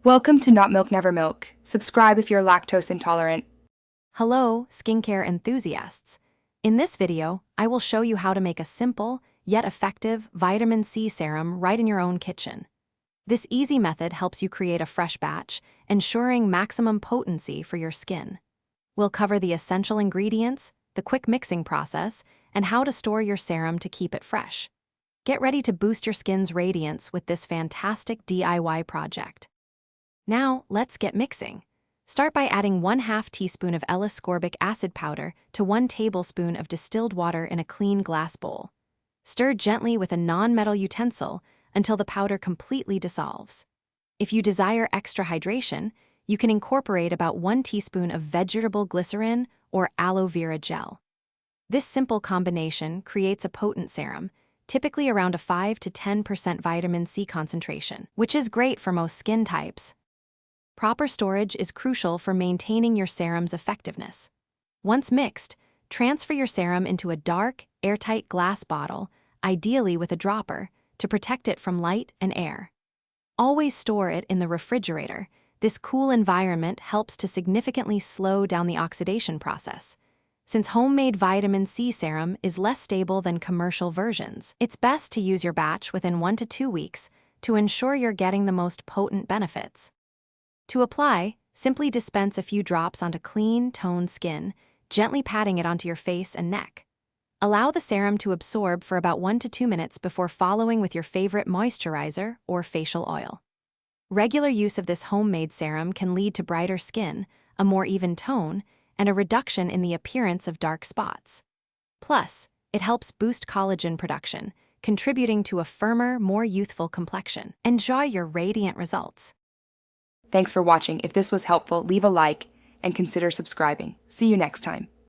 Welcome to Not Milk Never Milk. Subscribe if you're lactose intolerant. Hello, skincare enthusiasts. In this video, I will show you how to make a simple, yet effective vitamin C serum right in your own kitchen. This easy method helps you create a fresh batch, ensuring maximum potency for your skin. We'll cover the essential ingredients, the quick mixing process, and how to store your serum to keep it fresh. Get ready to boost your skin's radiance with this fantastic DIY project. Now, let's get mixing. Start by adding 1/2 teaspoon of L-ascorbic acid powder to 1 tablespoon of distilled water in a clean glass bowl. Stir gently with a non-metal utensil until the powder completely dissolves. If you desire extra hydration, you can incorporate about 1 teaspoon of vegetable glycerin or aloe vera gel. This simple combination creates a potent serum, typically around a 5 to 10% vitamin C concentration, which is great for most skin types. Proper storage is crucial for maintaining your serum's effectiveness. Once mixed, transfer your serum into a dark, airtight glass bottle, ideally with a dropper, to protect it from light and air. Always store it in the refrigerator. This cool environment helps to significantly slow down the oxidation process. Since homemade vitamin C serum is less stable than commercial versions, it's best to use your batch within 1 to 2 weeks to ensure you're getting the most potent benefits. To apply, simply dispense a few drops onto clean, toned skin, gently patting it onto your face and neck. Allow the serum to absorb for about 1 to 2 minutes before following with your favorite moisturizer or facial oil. Regular use of this homemade serum can lead to brighter skin, a more even tone, and a reduction in the appearance of dark spots. Plus, it helps boost collagen production, contributing to a firmer, more youthful complexion. Enjoy your radiant results. Thanks for watching. If this was helpful, leave a like and consider subscribing. See you next time.